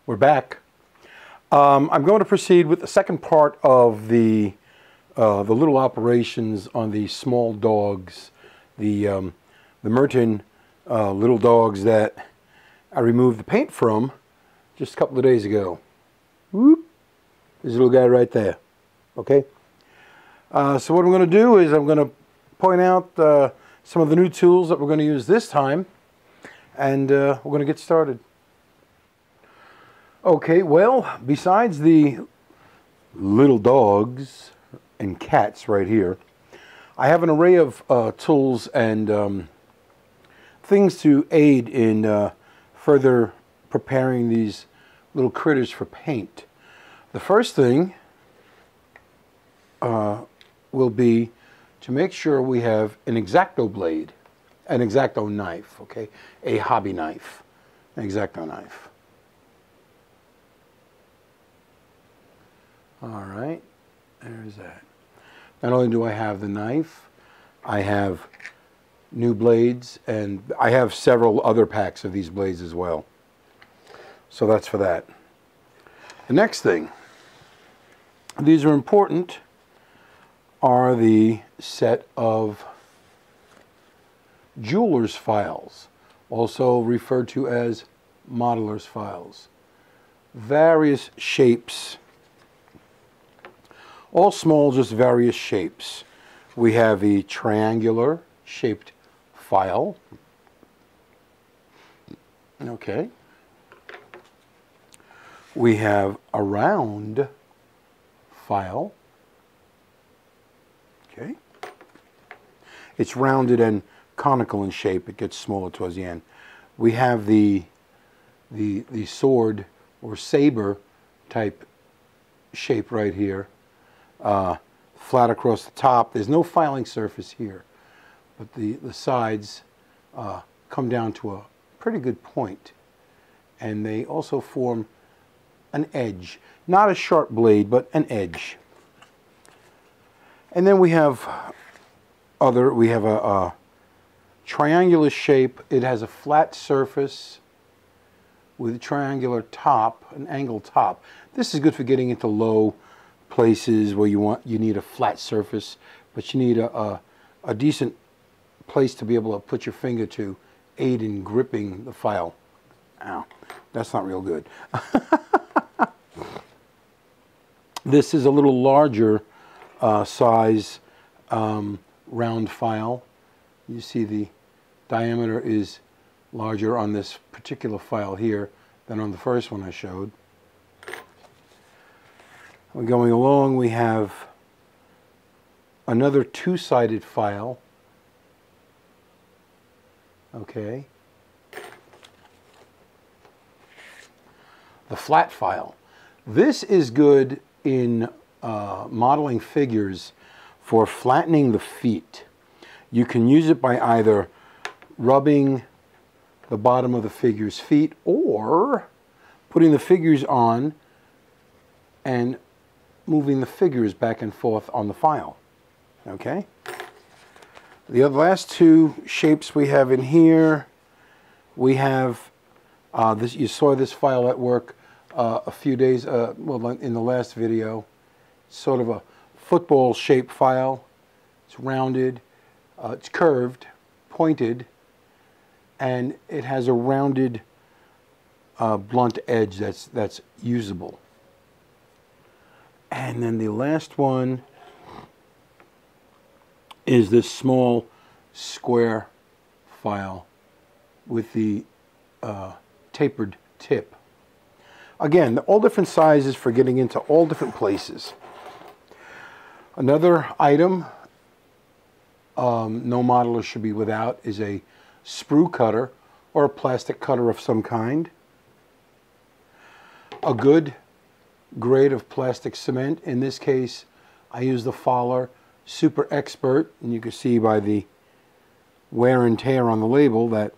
We're back. I'm going to proceed with the second part of the little operations on the small dogs, the Merten little dogs that I removed the paint from just a couple of days ago. Whoop! There's a little guy right there. Okay. So what I'm going to do is I'm going to point out some of the new tools that we're going to use this time, and we're going to get started. Okay, well, besides the little dogs and cats right here, I have an array of tools and things to aid in further preparing these little critters for paint. The first thing will be to make sure we have an X-Acto blade, an X-Acto knife, okay, a hobby knife, an X-Acto knife. All right, there's that. Not only do I have the knife, I have new blades, and I have several other packs of these blades as well. So that's for that. The next thing, these are important, are the set of jeweler's files, also referred to as modeler's files. Various shapes, all small, just various shapes. We have a triangular shaped file. Okay. We have a round file. Okay. It's rounded and conical in shape. It gets smaller towards the end. We have the sword or saber type shape right here. Flat across the top. There's no filing surface here, but the sides come down to a pretty good point, and they also form an edge. Not a sharp blade, but an edge. And then we have a triangular shape. It has a flat surface with a triangular top, an angled top. This is good for getting into low places where you need a flat surface, but you need a decent place to be able to put your finger to aid in gripping the file. Ow, that's not real good. This is a little larger size round file. You see the diameter is larger on this particular file here than on the first one I showed. We're going along, we have another two-sided file. Okay. The flat file. This is good in modeling figures for flattening the feet. You can use it by either rubbing the bottom of the figure's feet or putting the figures on and moving the figures back and forth on the file. Okay? The last two shapes we have in here, we have this. You saw this file at work a few days, well, in the last video. It's sort of a football shaped file. It's rounded, it's curved, pointed, and it has a rounded blunt edge that's usable. And then the last one is this small square file with the tapered tip. Again, all different sizes for getting into all different places. Another item no modeler should be without is a sprue cutter or a plastic cutter of some kind. A good grade of plastic cement. In this case, I use the Fowler Super Expert, and you can see by the wear and tear on the label that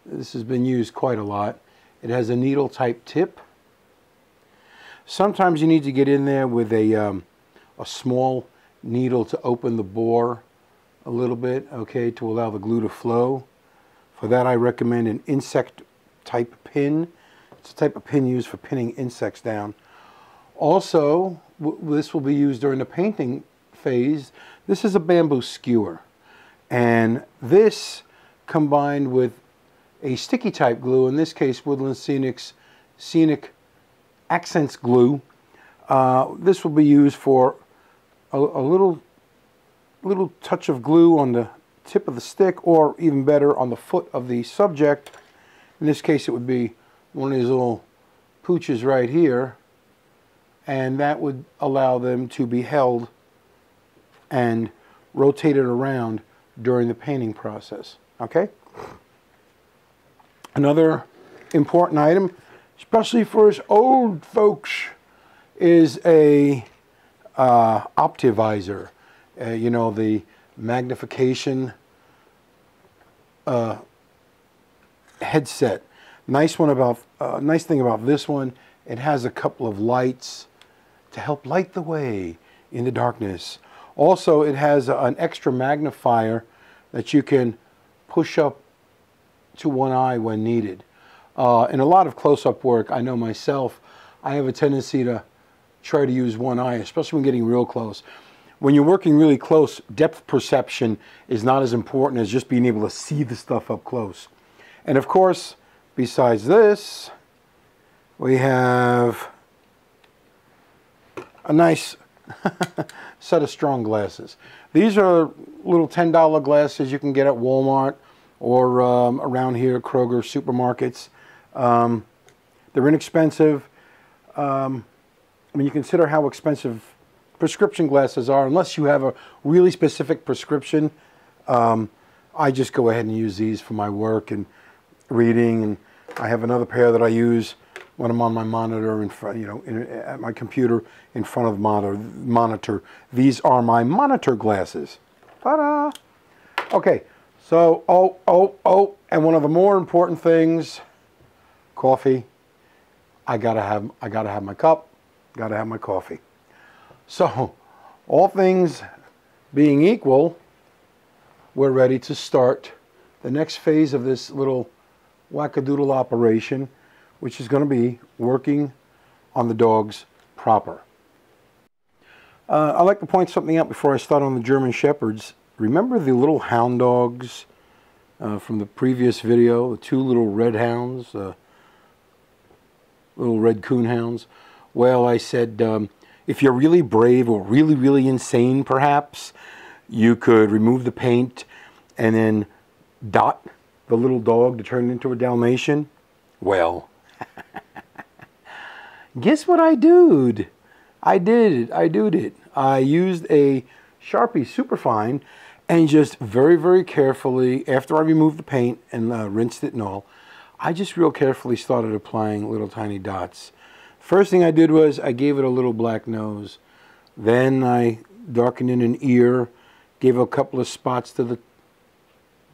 this has been used quite a lot. It has a needle type tip. Sometimes you need to get in there with a small needle to open the bore a little bit, okay, to allow the glue to flow. For that, I recommend an insect type pin. It's a type of pin used for pinning insects down. Also, this will be used during the painting phase. This is a bamboo skewer. And this, combined with a sticky type glue, in this case Woodland Scenic Accents glue, this will be used for a little touch of glue on the tip of the stick, or even better, on the foot of the subject. In this case, it would be one of these little pooches right here, and that would allow them to be held and rotated around during the painting process. Okay? Another important item, especially for us old folks, is a optivisor. You know, the magnification headset. Nice thing about this one, it has a couple of lights to help light the way in the darkness. Also, it has an extra magnifier that you can push up to one eye when needed. In a lot of close-up work, I know myself, I have a tendency to try to use one eye, especially when getting real close. When you're working really close, depth perception is not as important as just being able to see the stuff up close. And of course, besides this, we have a nice set of strong glasses. These are little $10 glasses you can get at Walmart or around here, Kroger, supermarkets. They're inexpensive. I mean, you consider how expensive prescription glasses are. Unless you have a really specific prescription, I just go ahead and use these for my work and reading. And I have another pair that I use when I'm on my monitor in front, you know, at my computer in front of the monitor. These are my monitor glasses. Ta-da! Okay, so and one of the more important things, coffee. I gotta have my cup. Gotta have my coffee. So, all things being equal, we're ready to start the next phase of this little wackadoodle operation, which is going to be working on the dogs proper. I'd like to point something out before I start on the German Shepherds. Remember the little hound dogs from the previous video, the two little red hounds, little red coon hounds? Well, I said, if you're really brave or really insane, perhaps, you could remove the paint and then dot the little dog to turn it into a Dalmatian. Well, guess what I did? I did it. I used a Sharpie Superfine and just very carefully, after I removed the paint and rinsed it and all, I just real carefully started applying little tiny dots. First thing I did was I gave it a little black nose. Then I darkened in an ear, gave a couple of spots to the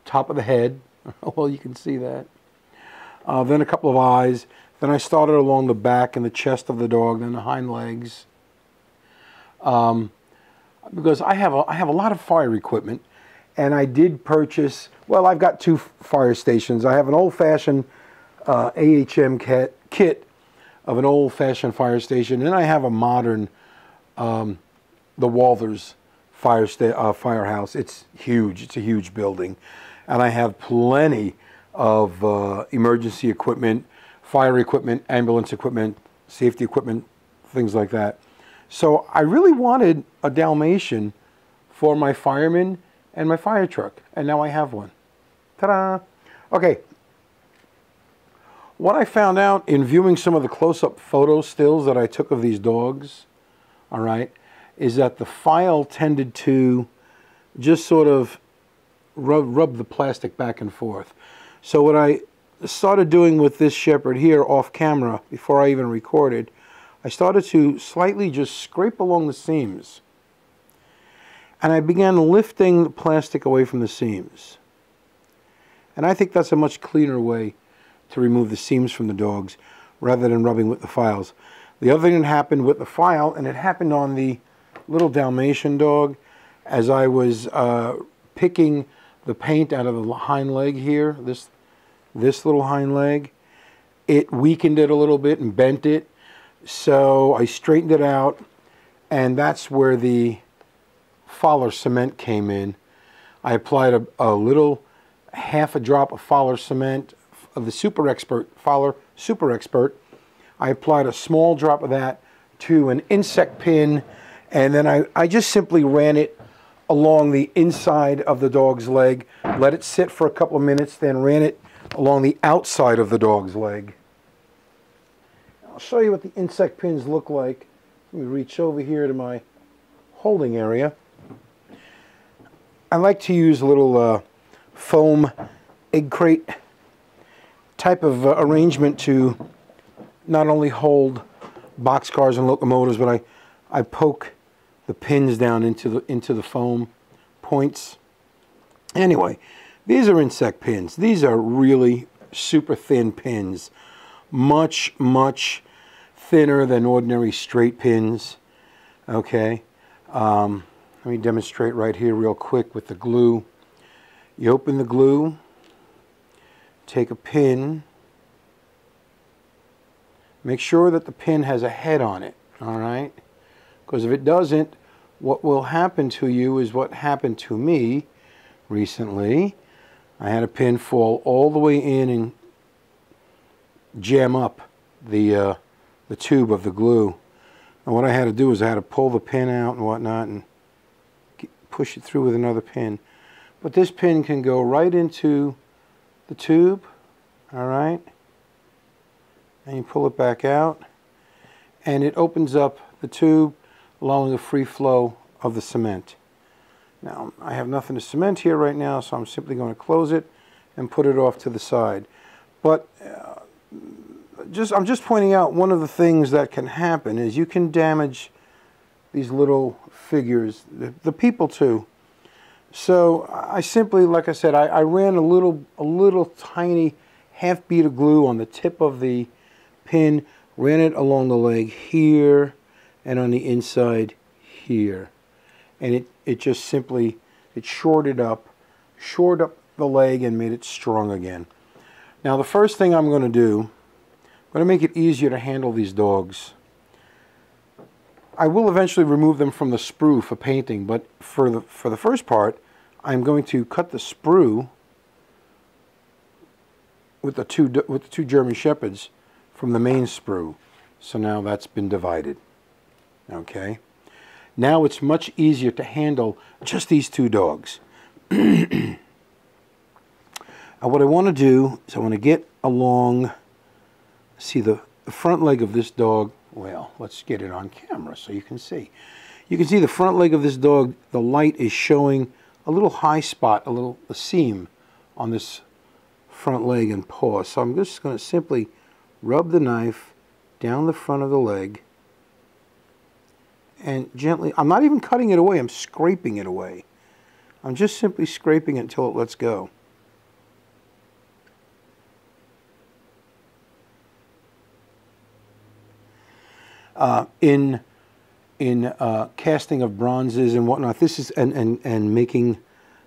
top of the head. Well, you can see that. Then a couple of eyes. Then I started along the back and the chest of the dog, then the hind legs. Because I have a lot of fire equipment, and I did purchase, well, I've got two fire stations. I have an old-fashioned AHM kit of an old-fashioned fire station, and I have a modern, the Walthers firehouse. It's huge. It's a huge building, and I have plenty of emergency equipment, fire equipment, ambulance equipment, safety equipment, things like that. So I really wanted a Dalmatian for my firemen and my fire truck, and now I have one. Ta-da! Okay. What I found out in viewing some of the close-up photo stills that I took of these dogs, all right, is that the file tended to just sort of rub the plastic back and forth. So what I started doing with this shepherd here off camera, before I even recorded, I started to slightly just scrape along the seams. And I began lifting the plastic away from the seams. And I think that's a much cleaner way to remove the seams from the dogs rather than rubbing with the files. The other thing that happened with the file, and it happened on the little Dalmatian dog, as I was picking the paint out of the hind leg here, this little hind leg, it weakened it a little bit and bent it. So I straightened it out, and that's where the Fowler cement came in. I applied a little, half a drop of Fowler cement, of the Super Expert, Fowler Super Expert. I applied a small drop of that to an insect pin, and then I just simply ran it along the inside of the dog's leg, let it sit for a couple of minutes, then ran it along the outside of the dog's leg. I'll show you what the insect pins look like. Let me reach over here to my holding area. I like to use a little foam egg crate type of arrangement to not only hold boxcars and locomotives, but I poke the pins down into the foam points. Anyway, these are insect pins. These are really super thin pins, much thinner than ordinary straight pins. Okay. Let me demonstrate right here real quick with the glue. You open the glue, take a pin, make sure that the pin has a head on it, all right? Because if it doesn't, what will happen to you is what happened to me recently. I had a pin fall all the way in and jam up the tube of the glue. And what I had to do is I had to pull the pin out and whatnot and push it through with another pin. But this pin can go right into the tube, all right? And you pull it back out, and it opens up the tube, allowing a free flow of the cement. Now, I have nothing to cement here right now, so I'm simply going to close it and put it off to the side. But I'm just pointing out one of the things that can happen is you can damage these little figures, the people too. So I simply, like I said, I ran a little tiny half bead of glue on the tip of the pin, ran it along the leg here and on the inside here, and it just simply, it shored up the leg and made it strong again. Now the first thing I'm going to do, I'm going to make it easier to handle these dogs. I will eventually remove them from the sprue for painting, but for the first part, I'm going to cut the sprue with the two German Shepherds from the main sprue. So now that's been divided. Okay. Now it's much easier to handle just these two dogs. And what I want to do is I want to get along, see the front leg of this dog. Well, let's get it on camera so you can see. You can see the front leg of this dog. The light is showing a little high spot, a seam on this front leg and paw. So I'm just going to simply rub the knife down the front of the leg and gently, I'm not even cutting it away, I'm scraping it away. I'm just simply scraping it until it lets go. In casting of bronzes and whatnot, this is and making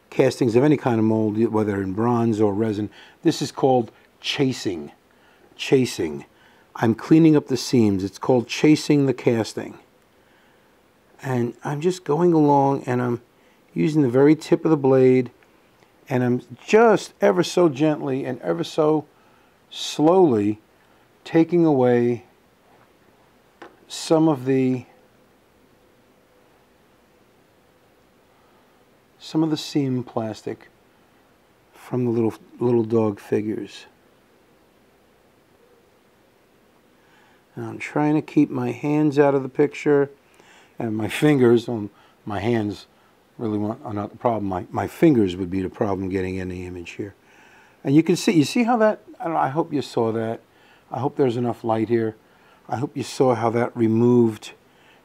castings of any kind of mold, whether in bronze or resin, this is called chasing. Chasing. I'm cleaning up the seams. It's called chasing the casting. And I'm just going along and I'm using the very tip of the blade, and I'm just ever so gently and ever so slowly taking away some of the seam plastic from the little dog figures. And I'm trying to keep my hands out of the picture, and my fingers, my hands really are not the problem. My fingers would be the problem getting in the image here. And you can see, you see how that, I hope you saw that. I hope there's enough light here. I hope you saw how that removed.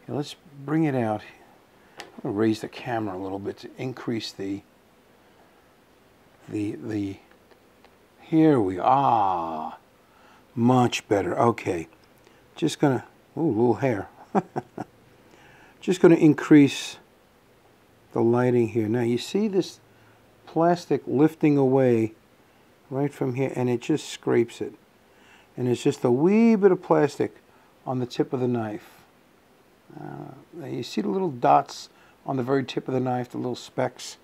Here, let's bring it out. I'm going to raise the camera a little bit to increase the here we are. Much better. Okay. Just going to, ooh, little hair. Just going to increase the lighting here. Now you see this plastic lifting away right from here, and it just scrapes it. and it's just a wee bit of plastic on the tip of the knife. You see the little dots on the very tip of the knife, the little specks?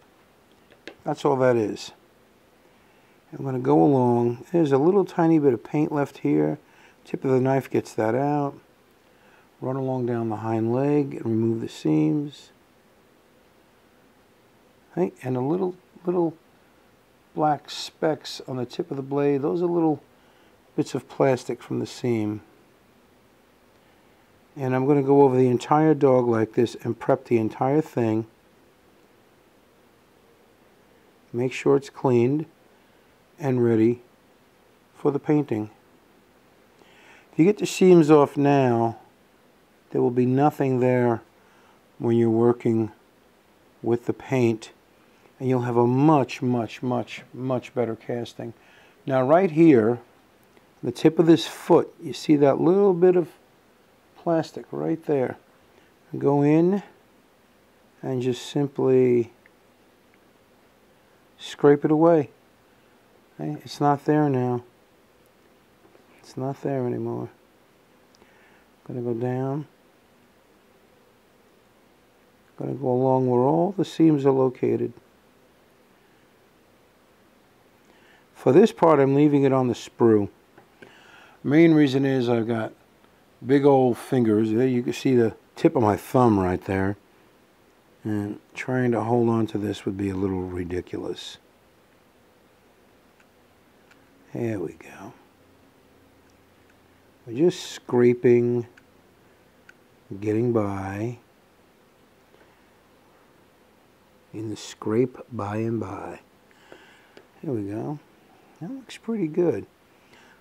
That's all that is. I'm going to go along. There's a little tiny bit of paint left here. Tip of the knife gets that out. Run along down the hind leg and remove the seams. Hey, and a little black specks on the tip of the blade. Those are little bits of plastic from the seam. And I'm going to go over the entire dog like this and prep the entire thing. Make sure it's cleaned and ready for the painting. If you get the seams off now, there will be nothing there when you're working with the paint, and you'll have a much better casting. Now right here, the tip of this foot, you see that little bit of plastic right there. Go in and just simply scrape it away. Okay? It's not there now. It's not there anymore. I'm going to go down. I'm going to go along where all the seams are located. For this part, I'm leaving it on the sprue. Main reason is I've got big old fingers. There you can see the tip of my thumb right there. And trying to hold on to this would be a little ridiculous. There we go. We're just scraping, getting by. In the scrape by and by. There we go. That looks pretty good.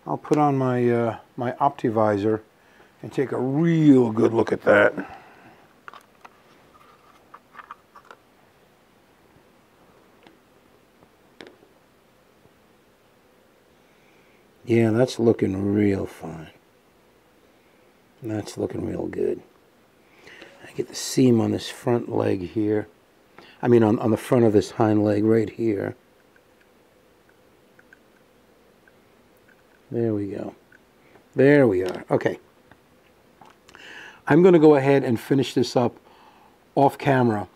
I'll put on my my Optivisor and take a real good look at that. Yeah, that's looking real fine. That's looking real good. I get the seam on this front leg here. I mean on the front of this hind leg right here. There we go. There we are. Okay. I'm going to go ahead and finish this up off camera.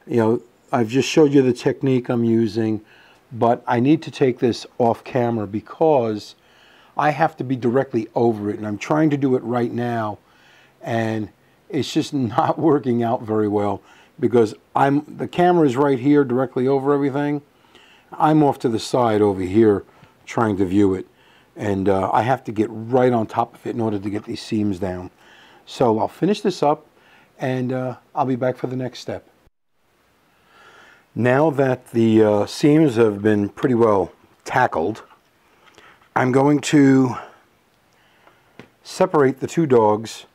You know, I've just showed you the technique I'm using, but I need to take this off camera because I have to be directly over it, and I'm trying to do it right now, and it's just not working out very well because the camera is right here directly over everything. I'm off to the side over here trying to view it, and I have to get right on top of it in order to get these seams down. So I'll finish this up, and I'll be back for the next step. Now that the seams have been pretty well tackled, I'm going to separate the two dogs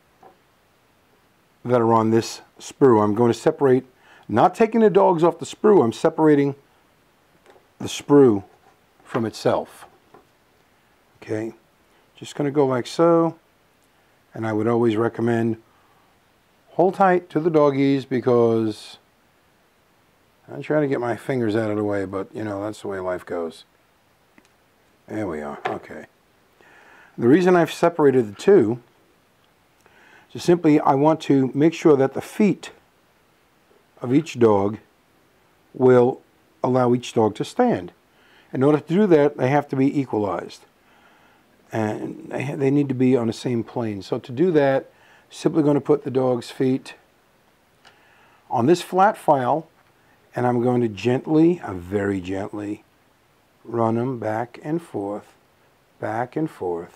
that are on this sprue. I'm going to separate, not taking the dogs off the sprue, I'm separating the sprue from itself. Okay, just going to go like so, and I would always recommend hold tight to the doggies because I'm trying to get my fingers out of the way, but you know, that's the way life goes. There we are. Okay. The reason I've separated the two is simply I want to make sure that the feet of each dog will allow each dog to stand. In order to do that, they have to be equalized. And they need to be on the same plane. So to do that, simply going to put the dog's feet on this flat file, and I'm going to gently, very gently, run them back and forth, so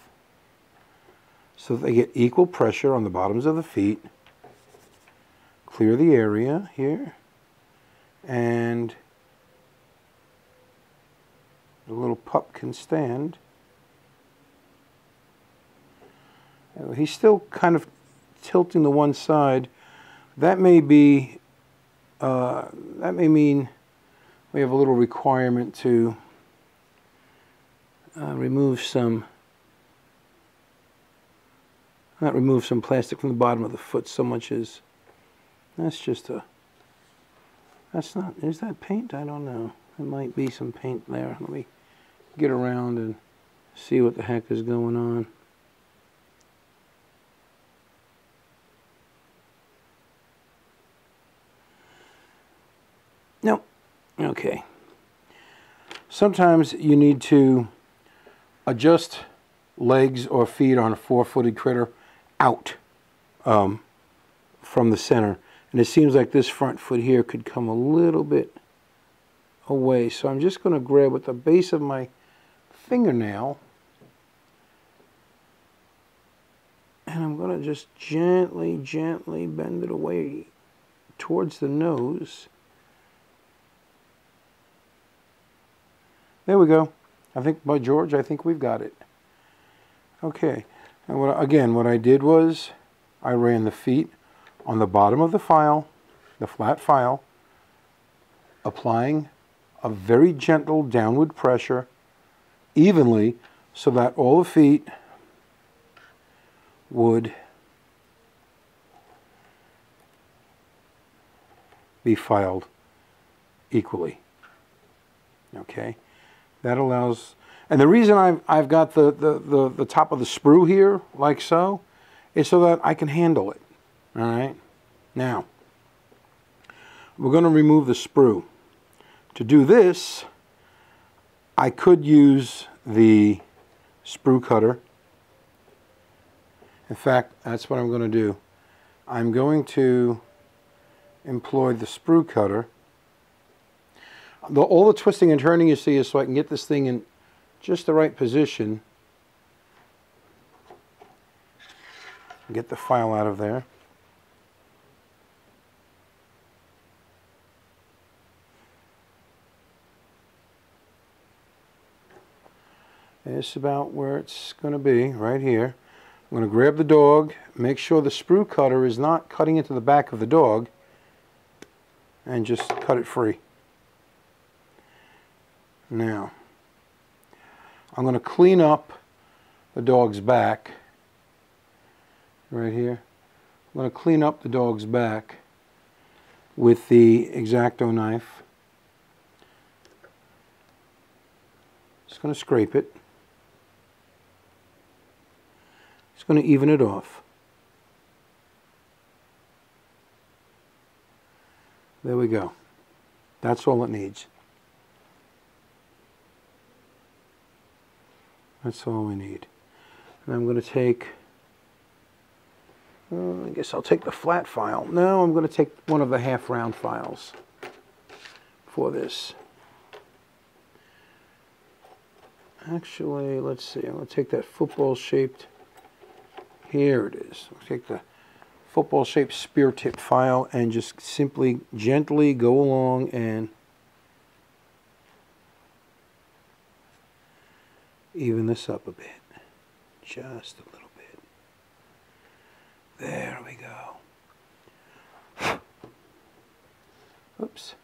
that they get equal pressure on the bottoms of the feet. Clear the area here, and the little pup can stand. He's still kind of tilting to one side. That may be, that may mean we have a little requirement to remove some, not remove some plastic from the bottom of the foot so much as, that's just a, that's not, is that paint? I don't know. There might be some paint there. Let me get around and See what the heck is going on. Nope. Okay. Sometimes you need to adjust legs or feet on a four-footed critter out from the center. And it seems like this front foot here could come a little bit away. So I'm just going to grab with the base of my fingernail. And I'm going to just gently, gently bend it away towards the nose. There we go. I think, by George, I think we've got it. Okay. And what I did was I ran the feet on the bottom of the file, the flat file, applying a very gentle downward pressure evenly so that all the feet would be filed equally. Okay, that allows, and the reason I've got the top of the sprue here like so is so that I can handle it. All right, now we're going to remove the sprue. To do this, I could use the sprue cutter. In fact, that's what I'm going to do. I'm going to employ the sprue cutter. All the twisting and turning you see is so I can get this thing in just the right position. Get the file out of there. It's about where it's going to be, right here. I'm going to grab the dog, make sure the sprue cutter is not cutting into the back of the dog, and just cut it free. Now, I'm going to clean up the dog's back, right here. I'm going to clean up the dog's back with the X-Acto knife. Just going to scrape it. It's going to even it off. There we go. That's all it needs. That's all we need. And I'm going to take, I guess I'll take the flat file. No, I'm going to take one of the half round files for this. Actually, let's see. I'm going to take that football shaped, here it is. I'll take the football shaped spear tip file and just simply gently go along and even this up a bit. Just a little bit. There we go. Oops.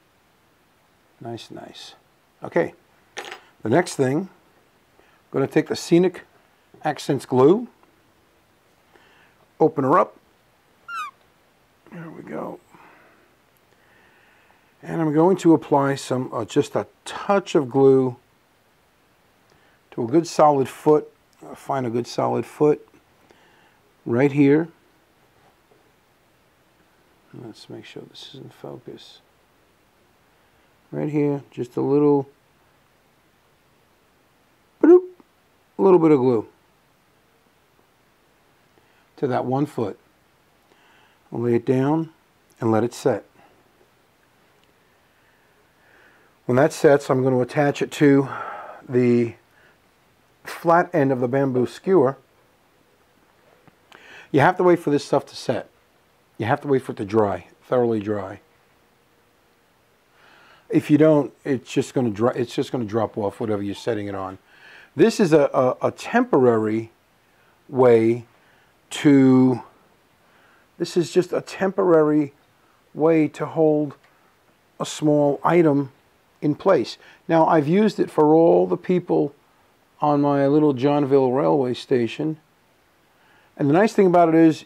Nice, nice. Okay. The next thing, I'm going to take the Scenic Accents glue. Open her up. There we go. And I'm going to apply some, just a touch of glue to a good solid foot. Find a good solid foot right here. Let's make sure this is in focus. Right here, just a little bit of glue to that one foot. I'll lay it down and let it set. When that sets, I'm going to attach it to the flat end of the bamboo skewer. You have to wait for this stuff to set. You have to wait for it to dry, thoroughly dry. If you don't, it's just going to drop off whatever you're setting it on. This is a temporary way to, this is just a temporary way to hold a small item in place. Now, I've used it for all the people on my little Johnville railway station. And the nice thing about it is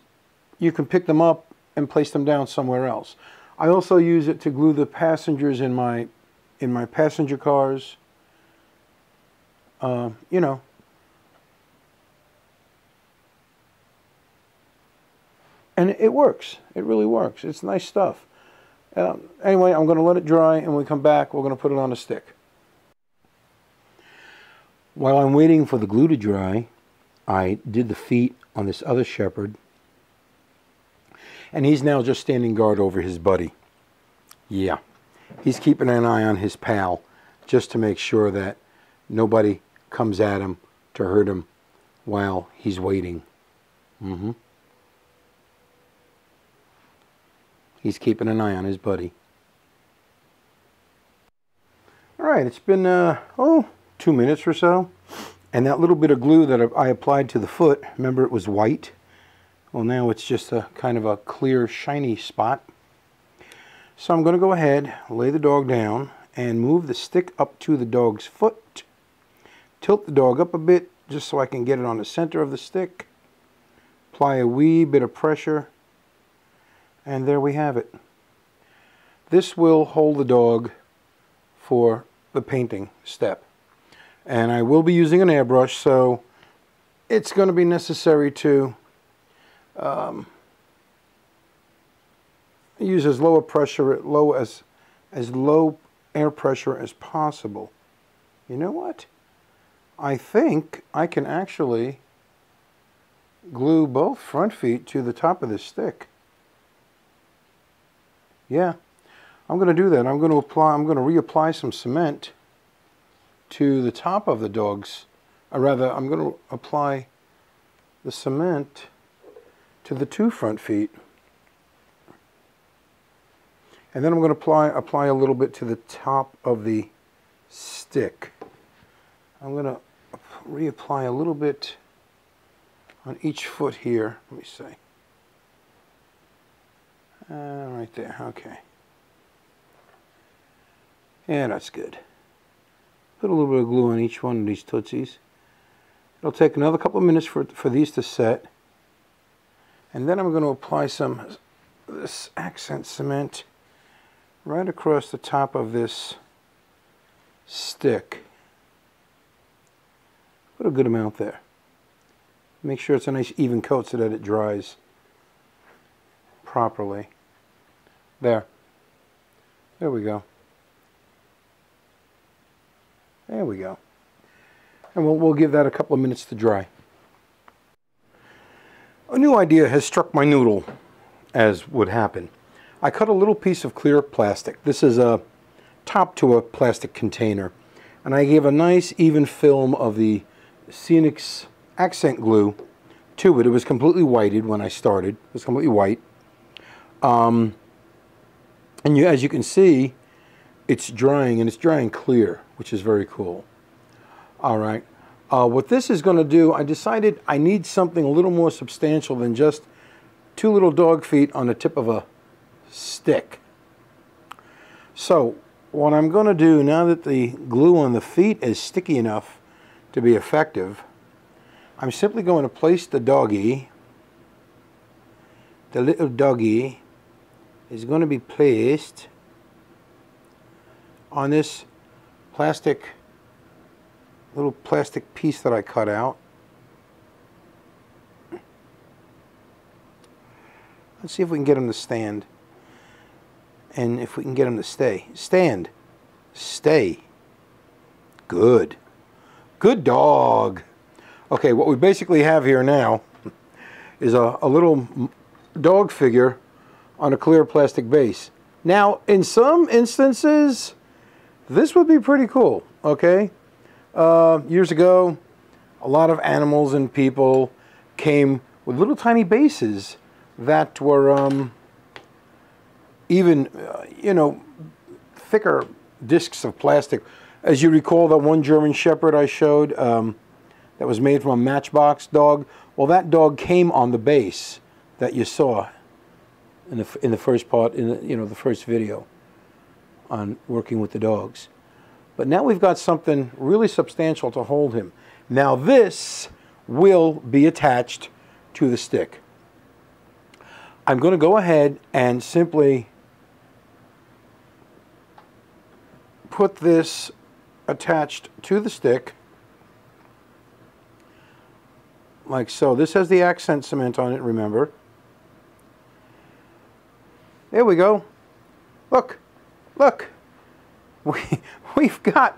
you can pick them up and place them down somewhere else. I also use it to glue the passengers in my passenger cars. You know, And it works. It really works. It's nice stuff. Anyway, I'm going to let it dry, and when we come back, we're going to put it on a stick. While I'm waiting for the glue to dry, I did the feet on this other shepherd, and he's now just standing guard over his buddy. Yeah, he's keeping an eye on his pal just to make sure that nobody comes at him to hurt him while he's waiting. He's keeping an eye on his buddy. All right, it's been, 2 minutes or so. And that little bit of glue that I applied to the foot, remember it was white? Well, now it's just a kind of a clear, shiny spot. So I'm going to go ahead, lay the dog down, and move the stick up to the dog's foot. Tilt the dog up a bit, just so I can get it on the center of the stick. Apply a wee bit of pressure. And there we have it. This will hold the dog for the painting step. And I will be using an airbrush, so it's going to be necessary to use as low a pressure, as low air pressure as possible. You know what? I think I can actually glue both front feet to the top of this stick. Yeah, I'm going to do that. I'm going to reapply some cement to the top of the dog's, or rather, I'm going to apply the cement to the two front feet. And then I'm going to apply a little bit to the top of the stick. I'm going to reapply a little bit on each foot here. Let me see. Right there, okay. Yeah, that's good. Put a little bit of glue on each one of these tootsies. It'll take another couple of minutes for these to set. And then I'm going to apply this accent cement right across the top of this stick. Put a good amount there. Make sure it's a nice even coat so that it dries properly. There we go. There we go. And we'll give that a couple of minutes to dry. A new idea has struck my noodle, as would happen. I cut a little piece of clear plastic. This is a top to a plastic container. And I gave a nice even film of the Scenics accent glue to it. It was completely whited when I started. It was completely white. And as you can see, it's drying, and it's drying clear, which is very cool. All right. What this is going to do, I decided I need something a little more substantial than just two little dog feet on the tip of a stick. So what I'm going to do, now that the glue on the feet is sticky enough to be effective, I'm simply going to place the doggy, the little doggy, is going to be placed on this little plastic piece that I cut out. Let's see if we can get him to stand. And if we can get him to stay. Stand. Stay. Good. Good dog. Okay, what we basically have here now is a little dog figure on a clear plastic base. Now, in some instances, this would be pretty cool, okay? Years ago, a lot of animals and people came with little tiny bases that were even, thicker discs of plastic. As you recall, that one German Shepherd I showed that was made from a Matchbox dog, well, that dog came on the base that you saw in the first part, the first video on working with the dogs. But now we've got something really substantial to hold him. Now this will be attached to the stick. I'm going to go ahead and simply put this attached to the stick like so. This has the accent cement on it, remember. There we go. Look, look. We've got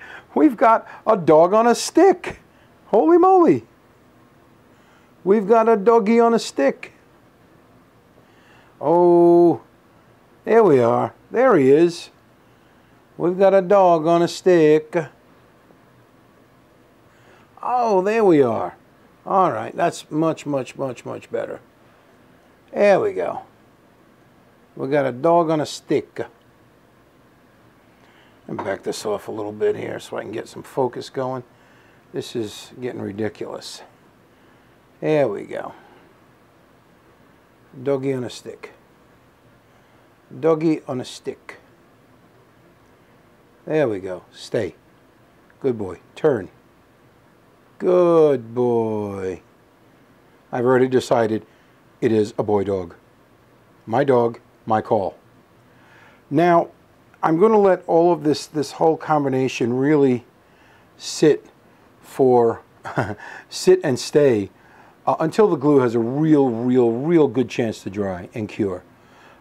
a dog on a stick. Holy moly. We've got a doggy on a stick. Oh, there we are. There he is. We've got a dog on a stick. Oh, there we are. All right, that's much, much, much, much better. There we go. We got a dog on a stick. And back this off a little bit here so I can get some focus going. This is getting ridiculous. There we go. Doggy on a stick. Doggy on a stick. There we go. Stay. Good boy. Turn. Good boy. I've already decided it is a boy dog. My dog, my call. Now, I'm going to let all of this whole combination really sit for, sit and stay until the glue has a real good chance to dry and cure.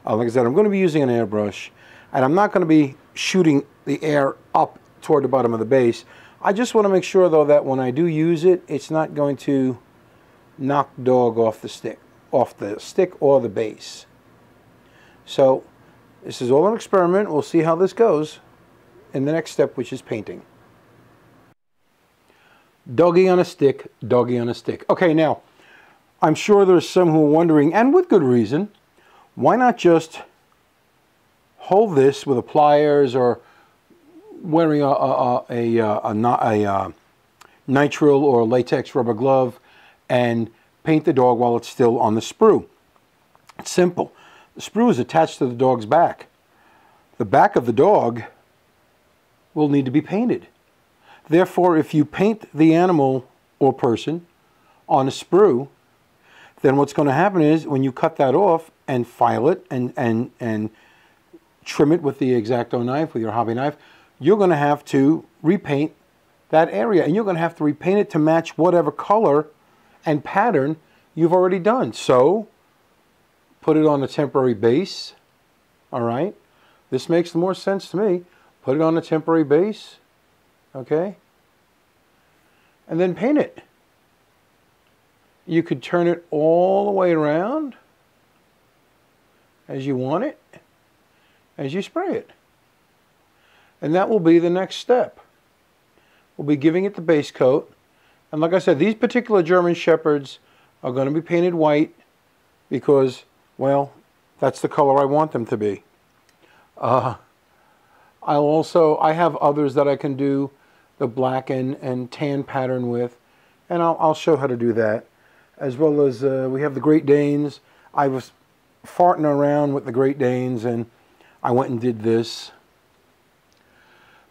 Like I said, I'm going to be using an airbrush, and I'm not going to be shooting the air up toward the bottom of the base. I just want to make sure, though, that when I do use it, it's not going to knock dog off the stick or the base. So this is all an experiment. We'll see how this goes in the next step, which is painting. Doggy on a stick, doggy on a stick. Okay, now, I'm sure there's some who are wondering, and with good reason, why not just hold this with a pliers or wearing a nitrile or latex rubber glove and paint the dog while it's still on the sprue? It's simple. The sprue is attached to the dog's back. The back of the dog will need to be painted. Therefore, if you paint the animal or person on a sprue, then what's going to happen is when you cut that off and file it and trim it with the X-Acto knife, with your hobby knife, you're going to have to repaint that area, and you're going to have to repaint it to match whatever color and pattern you've already done. So put it on a temporary base. All right, this makes more sense to me. Put it on a temporary base, okay, and then paint it. You could turn it all the way around as you want it, as you spray it. And that will be the next step. We'll be giving it the base coat. And like I said, these particular German Shepherds are going to be painted white because, well, that's the color I want them to be. I have others that I can do the black and tan pattern with, and I'll show how to do that. As well as we have the Great Danes. I was farting around with the Great Danes, and I went and did this.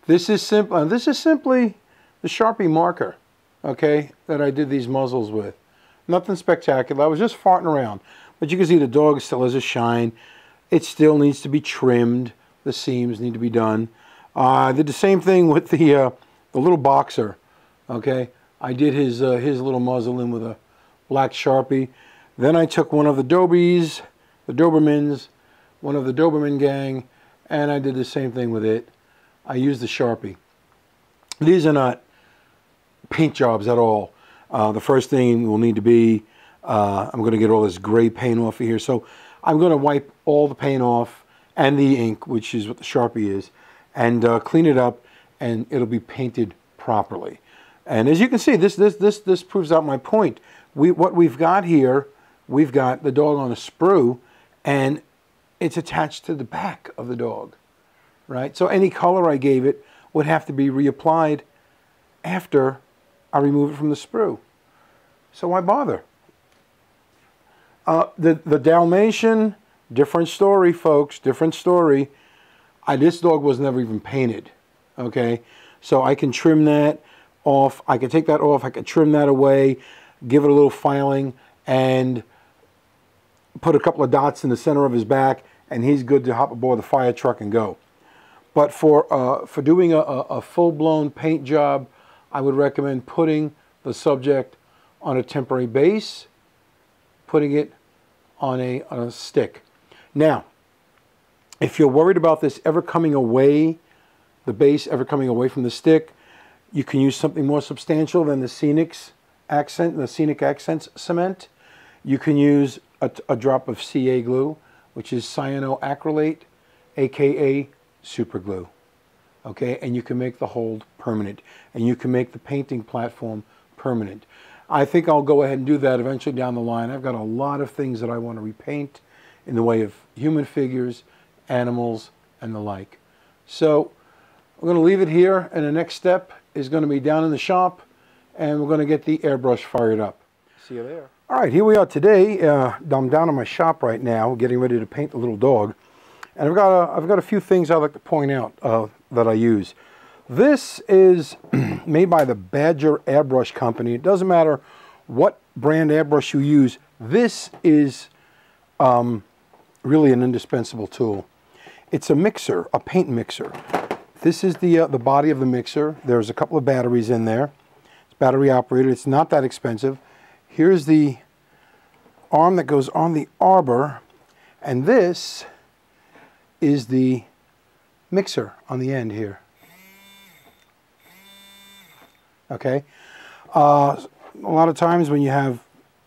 This is simple. This is simply the Sharpie marker, okay, that I did these muzzles with. Nothing spectacular. I was just farting around. But you can see the dog still has a shine. It still needs to be trimmed. The seams need to be done. I did the same thing with the little boxer, okay. I did his little muzzle in with a black Sharpie. Then I took one of the Dobermans, one of the Doberman gang, and I did the same thing with it. I used the Sharpie. These are not paint jobs at all. The first thing will need to be, I'm going to get all this gray paint off of here. So I'm going to wipe all the paint off and the ink, which is what the Sharpie is, and clean it up, and it'll be painted properly. And as you can see, this proves out my point. What we've got here, we've got the dog on a sprue, and it's attached to the back of the dog, right? So any color I gave it would have to be reapplied after I remove it from the sprue. So why bother? The Dalmatian, different story, folks, different story. This dog was never even painted, okay? So I can trim that off. I can take that off. I can trim that away, give it a little filing, and put a couple of dots in the center of his back, and he's good to hop aboard the fire truck and go. But for doing a full-blown paint job, I would recommend putting the subject on a temporary base, putting it on a stick. Now, If you're worried about this ever coming away, the base ever coming away from the stick, you can use something more substantial than the Scenic Accents cement. You can use a drop of CA glue, which is cyanoacrylate, aka super glue. Okay, and you can make the hold permanent, and you can make the painting platform permanent. I think I'll go ahead and do that eventually down the line. I've got a lot of things that I want to repaint in the way of human figures, animals, and the like. So we're going to leave it here, and the next step is going to be down in the shop, and we're going to get the airbrush fired up. See you there. All right, here we are today. I'm down in my shop right now, getting ready to paint the little dog, and I've got a few things I'd like to point out that I use. This is made by the Badger Airbrush Company. It doesn't matter what brand airbrush you use. This is really an indispensable tool. It's a mixer, a paint mixer. This is the body of the mixer. There's a couple of batteries in there. It's battery operated. It's not that expensive. Here's the arm that goes on the arbor, and this is the mixer on the end here. Okay. A lot of times when you have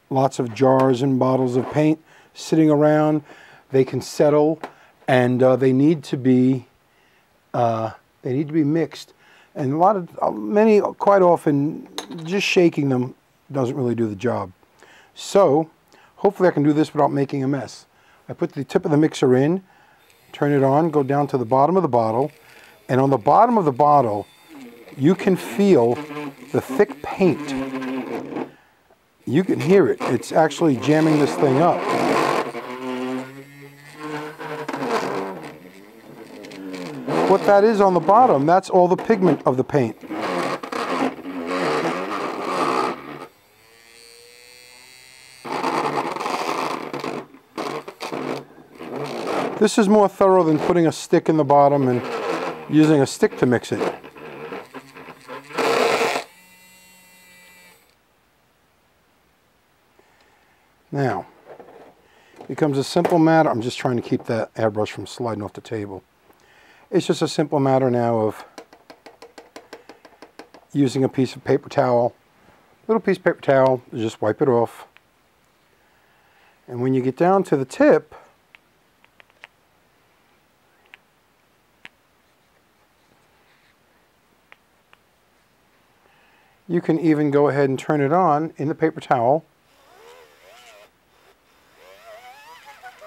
lots of jars and bottles of paint sitting around, they can settle, and they need to be mixed. And quite often, just shaking them doesn't really do the job. So hopefully I can do this without making a mess. I put the tip of the mixer in, turn it on, go down to the bottom of the bottle, and on the bottom of the bottle you can feel the thick paint. You can hear it. It's actually jamming this thing up. What that is on the bottom, that's all the pigment of the paint. This is more thorough than putting a stick in the bottom and using a stick to mix it. Now, it becomes a simple matter. I'm just trying to keep that airbrush from sliding off the table. It's just a simple matter now of using a piece of paper towel, little piece of paper towel, just wipe it off. And when you get down to the tip, you can even go ahead and turn it on in the paper towel.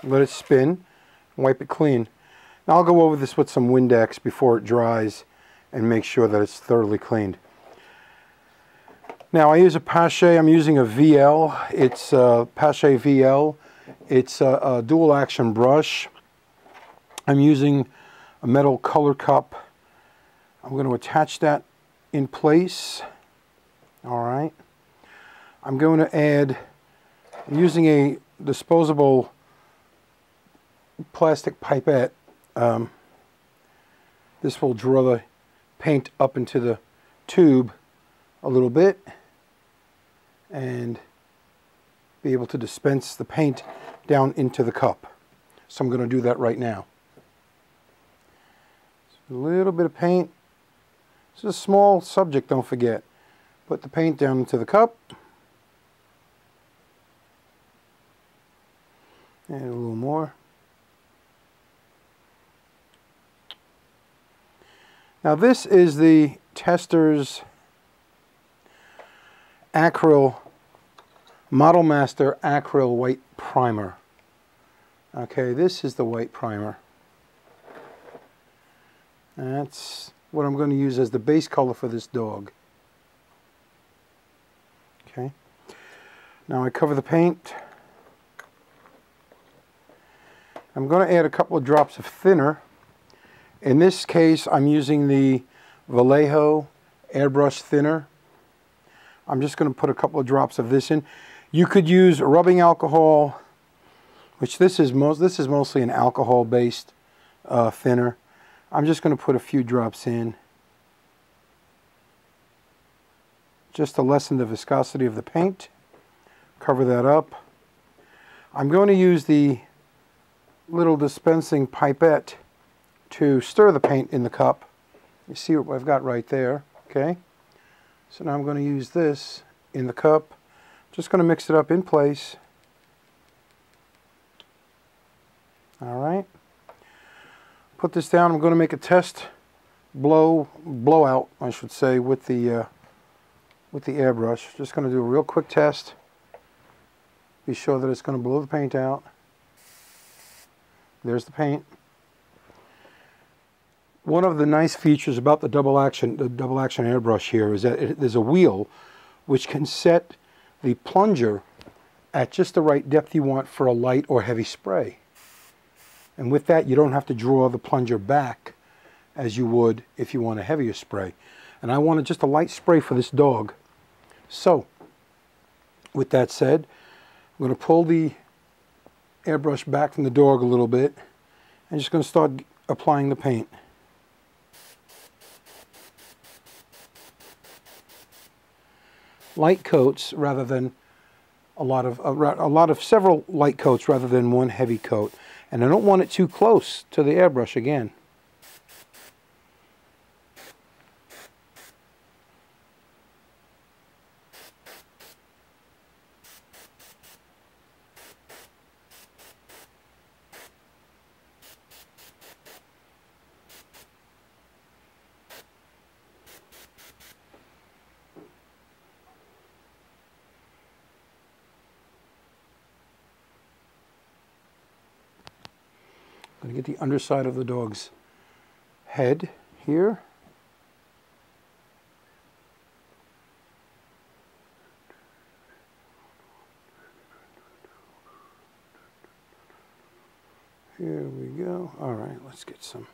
Let it spin, and wipe it clean. Now I'll go over this with some Windex before it dries and make sure that it's thoroughly cleaned. Now I use a Pache. I'm using a VL. It's a Pache VL. It's a dual action brush. I'm using a metal color cup. I'm going to attach that in place. All right. I'm going to add, I'm using a disposable plastic pipette. This will draw the paint up into the tube a little bit and be able to dispense the paint down into the cup. So I'm going to do that right now. A little bit of paint. This is a small subject, don't forget. Put the paint down into the cup. And a little more. Now this is the Tester's Acryl Model Master Acryl White Primer. Okay, this is the white primer. That's what I'm going to use as the base color for this dog. Okay. Now I cover the paint. I'm going to add a couple of drops of thinner. In this case, I'm using the Vallejo airbrush thinner. I'm just going to put a couple of drops of this in. You could use rubbing alcohol, which this is mostly an alcohol-based thinner. I'm just going to put a few drops in, just to lessen the viscosity of the paint. Cover that up. I'm going to use the little dispensing pipette to stir the paint in the cup. You see what I've got right there, okay? So now I'm going to use this in the cup. Just going to mix it up in place. All right. Put this down. I'm going to make a test blowout, I should say, with the airbrush. Just going to do a real quick test. Be sure that it's going to blow the paint out. There's the paint. One of the nice features about the double action airbrush here is that there's a wheel which can set the plunger at just the right depth you want for a light or heavy spray. And with that, you don't have to draw the plunger back as you would if you want a heavier spray. And I wanted just a light spray for this dog. So, with that said, I'm going to pull the airbrush back from the dog a little bit. I'm just going to start applying the paint. Light coats rather than several light coats rather than one heavy coat. And I don't want it too close to the airbrush again. I'm going to get the underside of the dog's head here. Here we go. All right, let's get some.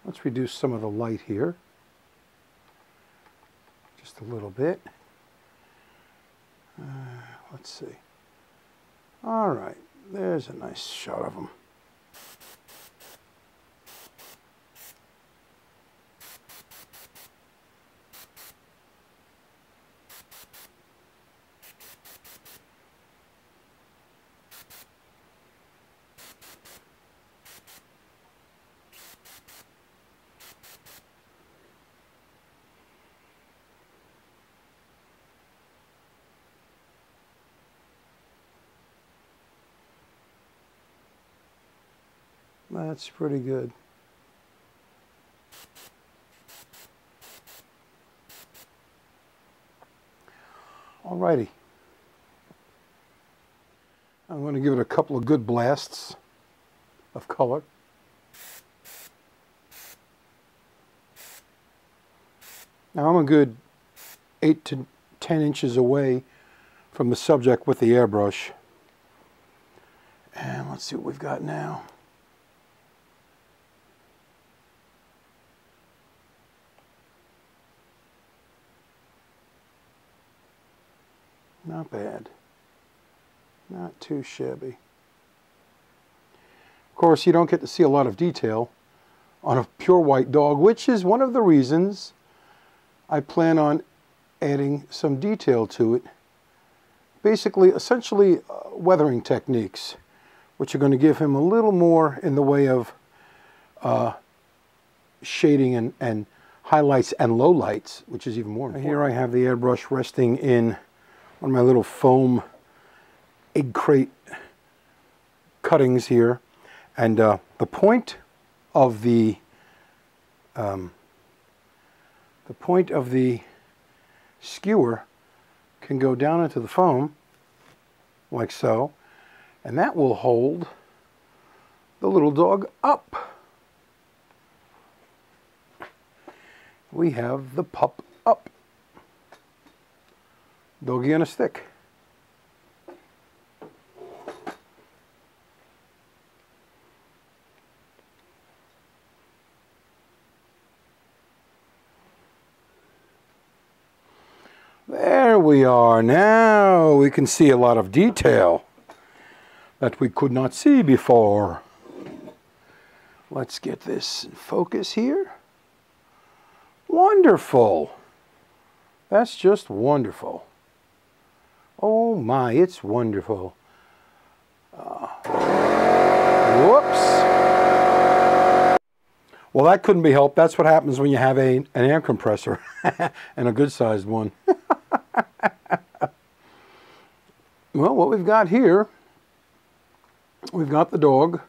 Let's reduce some of the light here, just a little bit. Let's see. All right, there's a nice shot of them. That's pretty good. Alrighty. I'm going to give it a couple of good blasts of color. Now I'm a good 8 to 10 inches away from the subject with the airbrush. And let's see what we've got now. Not bad. Not too shabby. Of course, you don't get to see a lot of detail on a pure white dog, which is one of the reasons I plan on adding some detail to it. Basically, essentially weathering techniques, which are going to give him a little more in the way of shading and highlights and lowlights, which is even more important. Here I have the airbrush resting in one of my little foam egg crate cuttings here, and the point of the skewer can go down into the foam like so, and that will hold the little dog up. We have the pup up. Doggy on a stick. we are. Now we can see a lot of detail that we could not see before. Let's get this in focus here. Wonderful. That's just wonderful. Oh my, it's wonderful. Whoops. Well, that couldn't be helped. That's what happens when you have an air compressor, and a good-sized one. Well, what we've got here, we've got the dog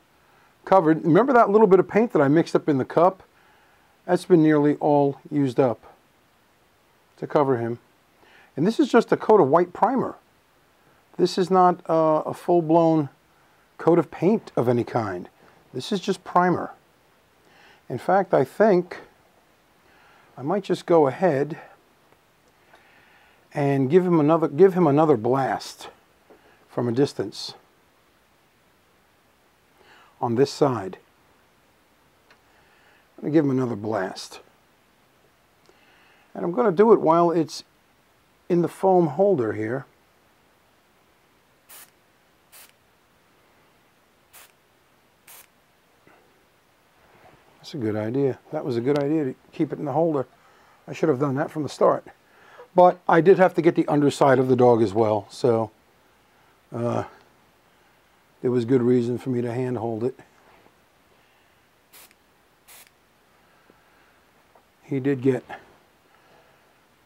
covered. Remember that little bit of paint that I mixed up in the cup? That's been nearly all used up to cover him. And this is just a coat of white primer. This is not a full-blown coat of paint of any kind. This is just primer. In fact, I think I might just go ahead and give him another blast from a distance on this side. I'm going to give him another blast. And I'm going to do it while it's in the foam holder here. That's a good idea. That was a good idea to keep it in the holder. I should have done that from the start. But I did have to get the underside of the dog as well, so there was good reason for me to hand hold it. He did get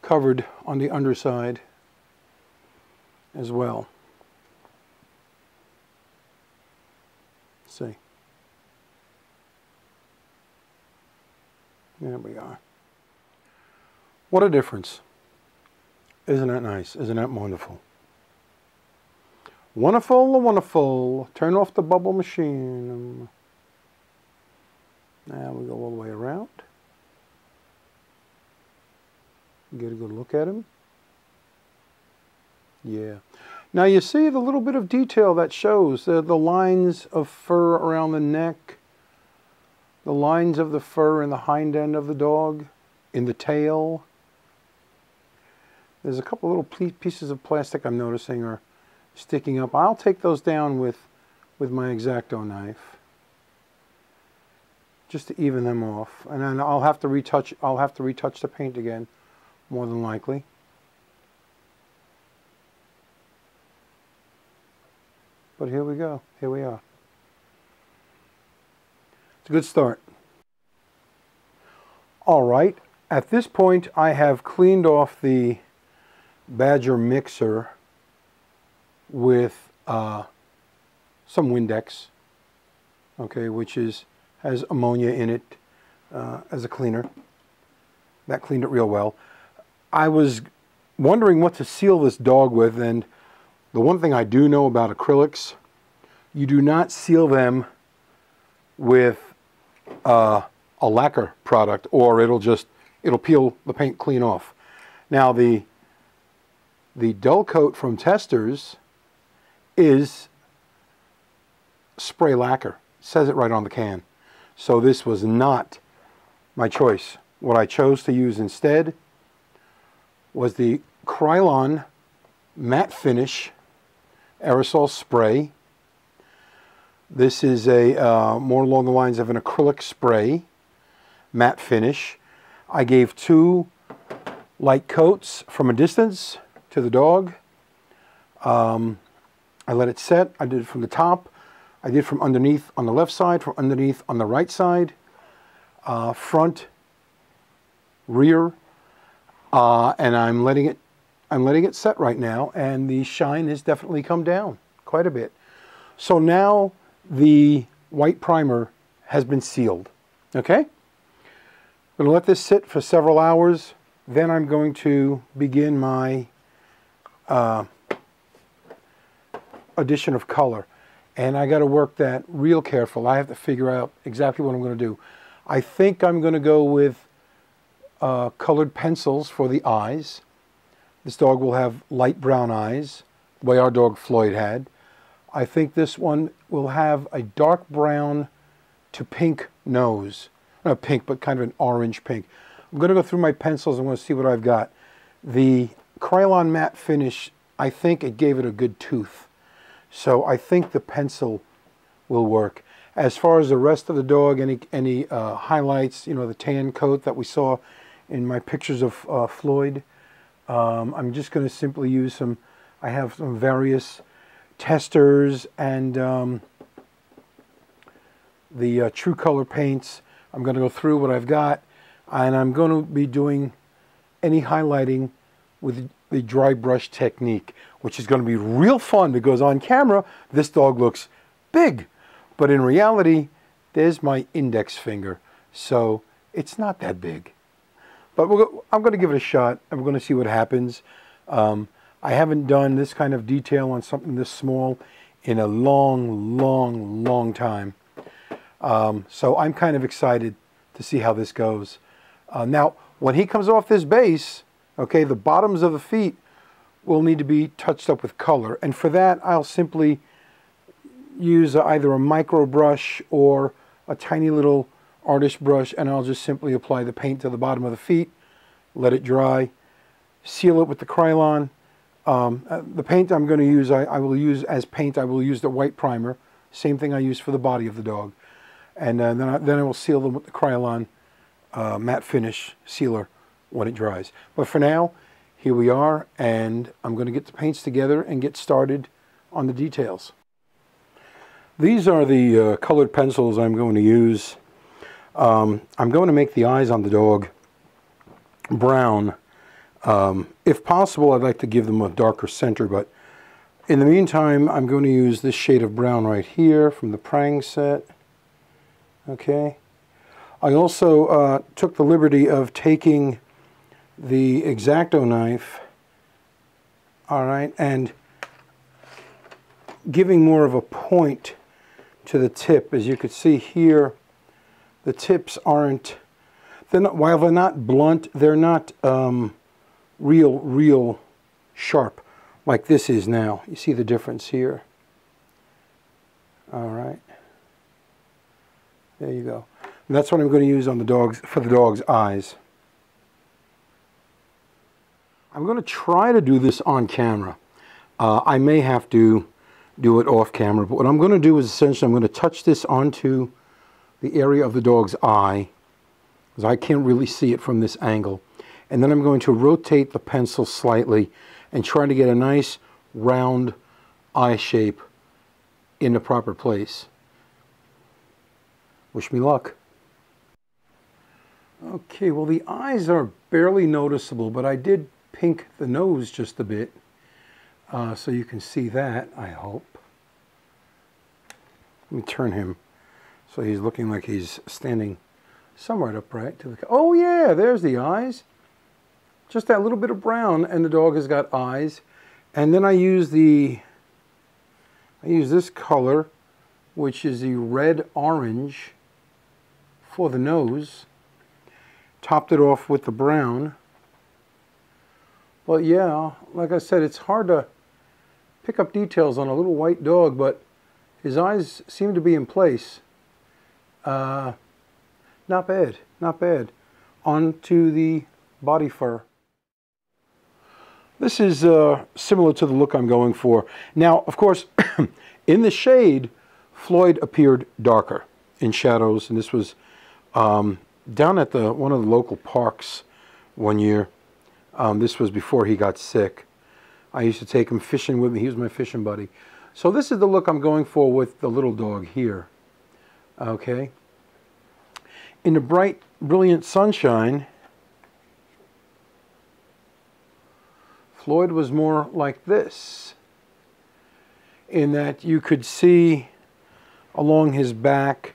covered on the underside as well. Let's see. There we are. What a difference. Isn't that nice? Isn't that wonderful? Wonderful, wonderful. Turn off the bubble machine. Now we go all the way around. Get a good look at him. Yeah. Now you see the little bit of detail that shows the lines of fur around the neck, the lines of the fur in the hind end of the dog, in the tail. There's a couple little pieces of plastic I'm noticing are sticking up. I'll take those down with my X-Acto knife, just to even them off. And then I'll have to retouch the paint again, more than likely. But here we go. Here we are. It's a good start. All right. At this point, I have cleaned off the Badger mixer with some Windex, okay, which has ammonia in it as a cleaner. That cleaned it real well. I was wondering what to seal this dog with, and the one thing I do know about acrylics, you do not seal them with a lacquer product, or it'll peel the paint clean off. Now the dull coat from Testors is spray lacquer. It says it right on the can. So this was not my choice. What I chose to use instead was the Krylon matte finish aerosol spray. This is a more along the lines of an acrylic spray matte finish. I gave 2 light coats from a distance to the dog. I let it set. I did it from the top. I did from underneath on the left side, from underneath on the right side, front, rear, and I'm letting it set right now, and the shine has definitely come down quite a bit. So now the white primer has been sealed. Okay? I'm going to let this sit for several hours. Then I'm going to begin my addition of color. And I got to work that real careful. I have to figure out exactly what I'm going to do. I think I'm going to go with colored pencils for the eyes. This dog will have light brown eyes, the way our dog Floyd had. I think this one will have a dark brown to pink nose. Not pink, but kind of an orange pink. I'm going to go through my pencils. I'm going to see what I've got. The Krylon matte finish, I think it gave it a good tooth. So I think the pencil will work. As far as the rest of the dog, any highlights, you know, the tan coat that we saw in my pictures of Floyd, I'm just going to simply use some, I have some various testers and the True Color paints. I'm going to go through what I've got, and I'm going to be doing any highlighting with the dry brush technique, which is going to be real fun because on camera, this dog looks big. But in reality, there's my index finger. So it's not that big. But I'm going to give it a shot, and we're going to see what happens. I haven't done this kind of detail on something this small in a long time. So I'm kind of excited to see how this goes. Now, when he comes off this base, okay, the bottoms of the feet will need to be touched up with color. And for that, I'll simply use either a micro brush or a tiny little artist brush, and I'll just simply apply the paint to the bottom of the feet, let it dry, seal it with the Krylon. The paint I'm going to use, I will use as paint, I will use the white primer, same thing I use for the body of the dog. And then I will seal them with the Krylon matte finish sealer when it dries. But for now, here we are, and I'm going to get the paints together and get started on the details. These are the colored pencils I'm going to use. I'm going to make the eyes on the dog brown. If possible, I'd like to give them a darker center, but in the meantime, I'm going to use this shade of brown right here from the Prang set. Okay. I also took the liberty of taking the X-Acto knife, all right, and giving more of a point to the tip. As you can see here, the tips aren't, while they're not blunt, they're not real sharp like this is now. You see the difference here? All right. There you go. And that's what I'm going to use on the dogs, for the dog's eyes. I'm going to try to do this on camera. I may have to do it off camera, but what I'm going to do is essentially I'm going to touch this onto the area of the dog's eye, because I can't really see it from this angle. And then I'm going to rotate the pencil slightly and try to get a nice round eye shape in the proper place. Wish me luck. Okay, well, the eyes are barely noticeable, but I did pink the nose just a bit, so you can see that, I hope. Let me turn him so he's looking like he's standing somewhat upright. Oh yeah, there's the eyes. Just that little bit of brown, and the dog has got eyes. And then I use this color, which is the red-orange for the nose. Topped it off with the brown. But yeah, like I said, it's hard to pick up details on a little white dog, but his eyes seem to be in place. Not bad, not bad. On to the body fur. This is similar to the look I'm going for. Now, of course, in the shade, Floyd appeared darker in shadows, and this was down at one of the local parks one year. This was before he got sick. I used to take him fishing with me. He was my fishing buddy. So this is the look I'm going for with the little dog here. Okay. In the bright, brilliant sunshine, Floyd was more like this, in that you could see along his back,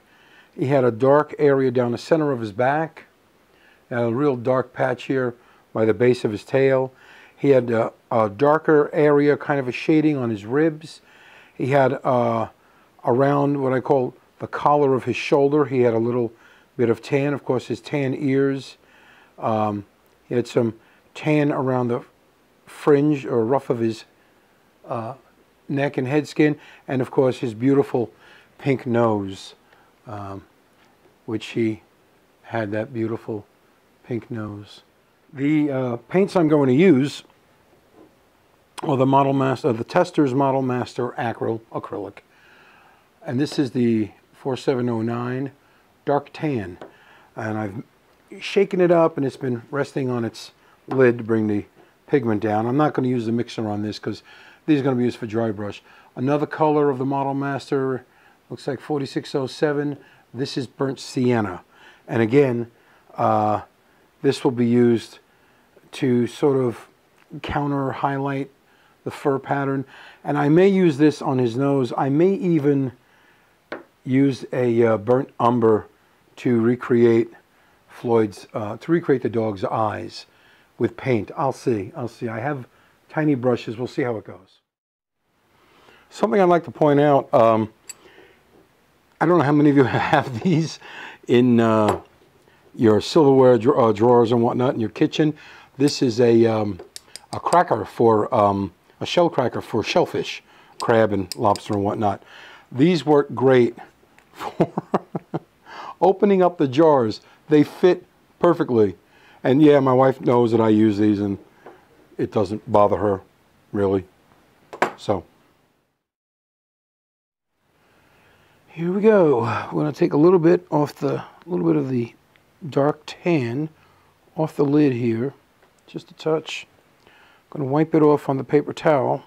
he had a dark area down the center of his back, and a real dark patch here by the base of his tail. He had a darker area, kind of a shading on his ribs. He had around what I call the collar of his shoulder, he had a little bit of tan. Of course, his tan ears. He had some tan around the fringe or ruff of his neck and head skin, and of course his beautiful pink nose, which he had that beautiful pink nose. The paints I'm going to use or the Model Master, the Tester's Model Master acrylic. And this is the 4709 dark tan. And I've shaken it up and it's been resting on its lid to bring the pigment down. I'm not going to use the mixer on this because these are going to be used for dry brush. Another color of the Model Master looks like 4607. This is burnt sienna. And again, this will be used to sort of counter highlight the fur pattern. And I may use this on his nose. I may even use a burnt umber to recreate the dog's eyes with paint. I'll see. I have tiny brushes. We'll see how it goes. Something I'd like to point out, I don't know how many of you have these in your silverware drawers and whatnot in your kitchen. This is a cracker for, a shell cracker for shellfish, crab and lobster and whatnot. These work great for opening up the jars. They fit perfectly. And yeah, my wife knows that I use these and it doesn't bother her, really. So, here we go. We're going to take a little bit of the dark tan off the lid here, just a touch. I'm going to wipe it off on the paper towel.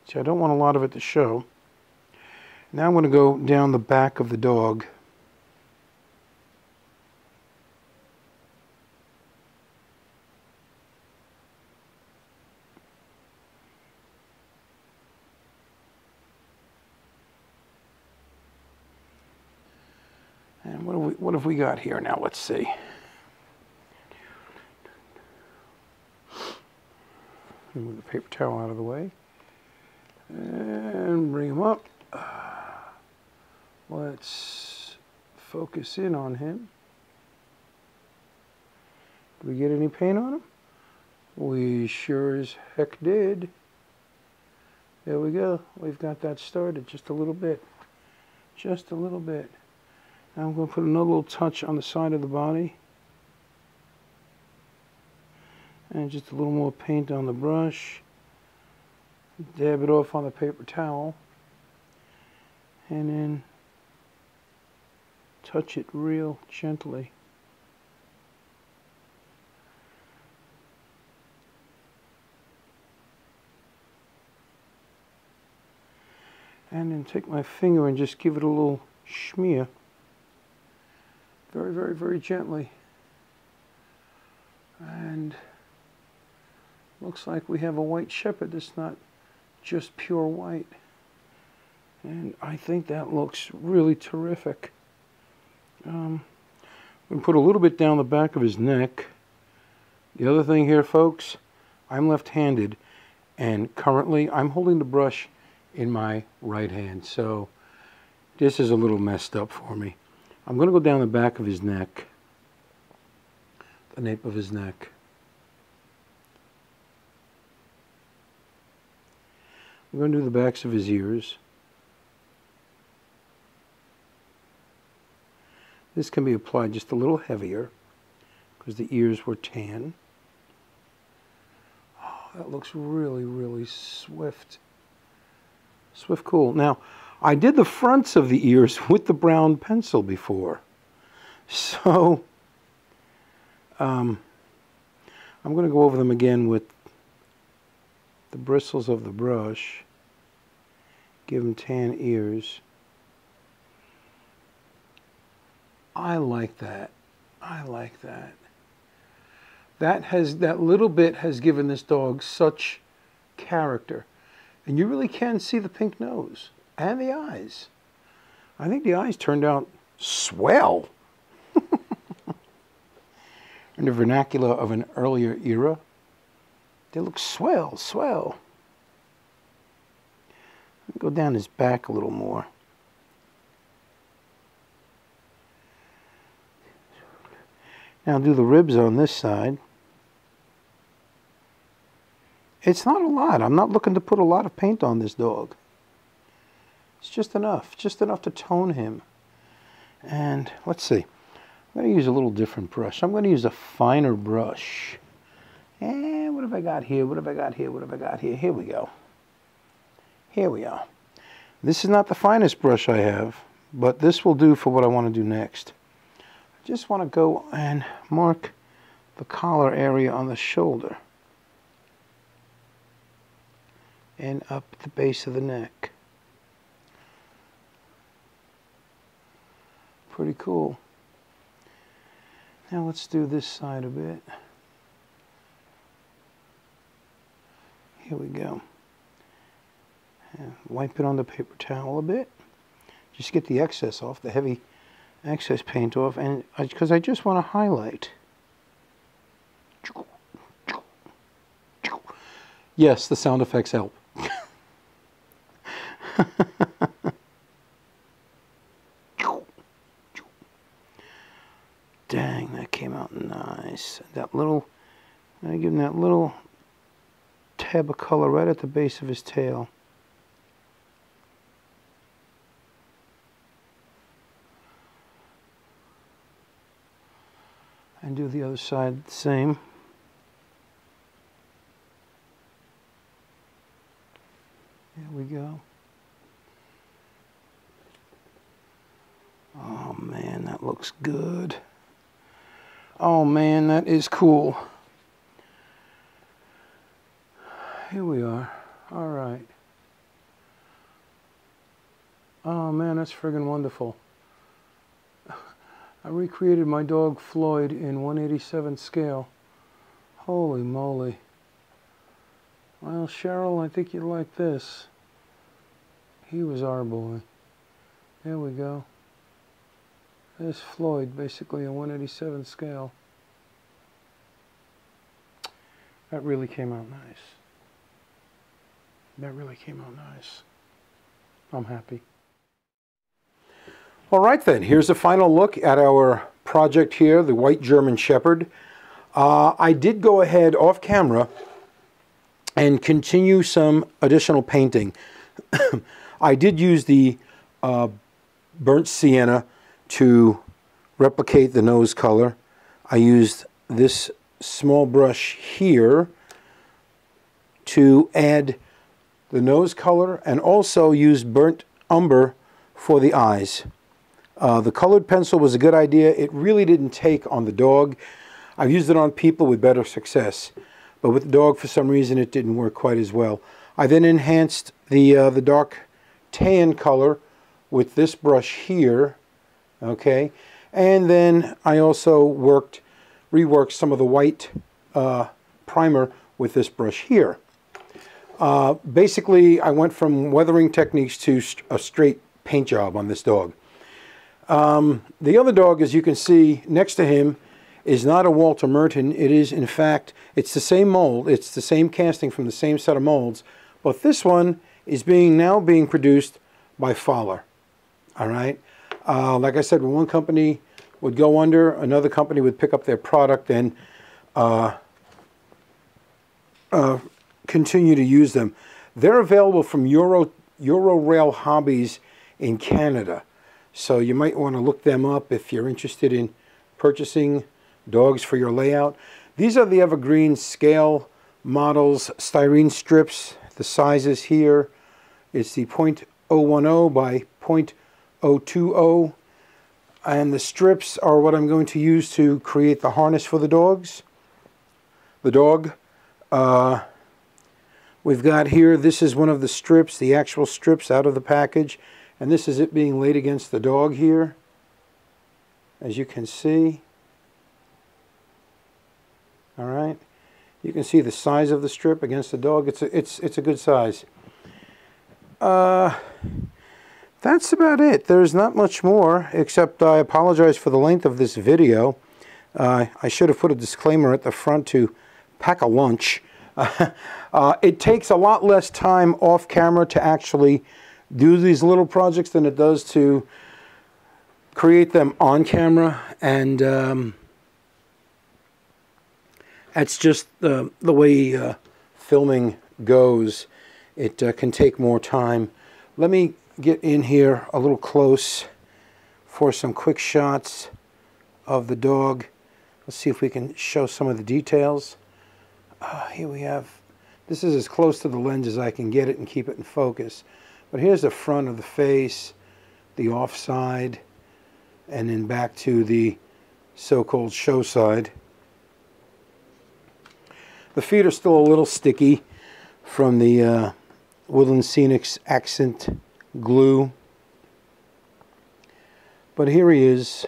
See, I don't want a lot of it to show. Now I'm going to go down the back of the dog. And what have we got here now? Let's see. Move the paper towel out of the way. And bring him up. Let's focus in on him. Did we get any paint on him? We sure as heck did. There we go. We've got that started just a little bit. Just a little bit. Now I'm going to put another little touch on the side of the body. And just a little more paint on the brush. Dab it off on the paper towel. And then touch it real gently. And then take my finger and just give it a little smear. Very, very, very gently. And looks like we have a white shepherd that's not just pure white. And I think that looks really terrific. I'm going to put a little bit down the back of his neck. The other thing here, folks, I'm left-handed, and currently I'm holding the brush in my right hand, so this is a little messed up for me. I'm going to go down the back of his neck, the nape of his neck. I'm going to do the backs of his ears. This can be applied just a little heavier because the ears were tan. Oh, that looks really, really swift. Swift cool. Now, I did the fronts of the ears with the brown pencil before. So, I'm going to go over them again with the bristles of the brush. Give them tan ears. I like that. I like that. That little bit has given this dog such character. And you really can see the pink nose and the eyes. I think the eyes turned out swell. In the vernacular of an earlier era, they look swell, swell. Go down his back a little more. Now do the ribs on this side. It's not a lot. I'm not looking to put a lot of paint on this dog. It's just enough to tone him. And let's see. I'm going to use a little different brush. I'm going to use a finer brush. And what have I got here? What have I got here? What have I got here? Here we go. Here we are. This is not the finest brush I have, but this will do for what I want to do next. I just want to go and mark the collar area on the shoulder and up the base of the neck. Pretty cool. Now let's do this side a bit. Here we go. And wipe it on the paper towel a bit. Just get the excess off, the heavy excess paint off, and because I just want to highlight. Yes, the sound effects help. Dang, that came out nice. That little, I give him that little tab of color right at the base of his tail. And do the other side the same. There we go. Oh man, that looks good. Oh man, that is cool. Here we are. All right. Oh man, that's friggin' wonderful. I recreated my dog Floyd in 1/87 scale. Holy moly. Well, Cheryl, I think you like this. He was our boy. There we go. There's Floyd, basically a 1/87 scale. That really came out nice. That really came out nice. I'm happy. All right then, here's a final look at our project here, the White German Shepherd. I did go ahead off camera and continue some additional painting. I did use the burnt sienna to replicate the nose color. I used this small brush here to add the nose color and also used burnt umber for the eyes. The colored pencil was a good idea. It really didn't take on the dog. I've used it on people with better success, but with the dog for some reason it didn't work quite as well. I then enhanced the dark tan color with this brush here, okay, and then I also reworked some of the white primer with this brush here. Basically, I went from weathering techniques to a straight paint job on this dog. The other dog, as you can see next to him, is not a Walter Merten. It is, in fact, it's the same mold. It's the same casting from the same set of molds, but this one is now being produced by Fowler. All right. Like I said, when one company would go under, another company would pick up their product and continue to use them. They're available from Euro Rail Hobbies in Canada. So you might want to look them up if you're interested in purchasing dogs for your layout. These are the evergreen scale models, styrene strips. The sizes here, it's the .010 by .020. And the strips are what I'm going to use to create the harness for the dog. We've got here, this is one of the strips, the actual strips out of the package. And this is it being laid against the dog here, as you can see. All right, you can see the size of the strip against the dog. It's a good size. That's about it. There's not much more, except I apologize for the length of this video. I should have put a disclaimer at the front to pack a lunch. It takes a lot less time off camera to actually do these little projects than it does to create them on camera, and that's just the way filming goes. It can take more time. Let me get in here a little close for some quick shots of the dog. Let's see if we can show some of the details. Here we have, this is as close to the lens as I can get it and keep it in focus. But here's the front of the face, the off side, and then back to the so-called show side. The feet are still a little sticky from the Woodland Scenics accent glue. But here he is.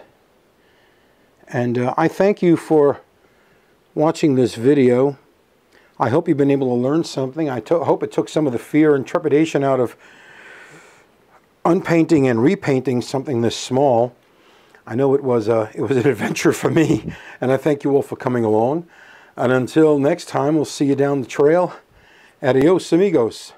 And I thank you for watching this video. I hope you've been able to learn something. I hope it took some of the fear and trepidation out of unpainting and repainting something this small. I know it was an adventure for me, and I thank you all for coming along. And until next time, we'll see you down the trail. Adios, amigos.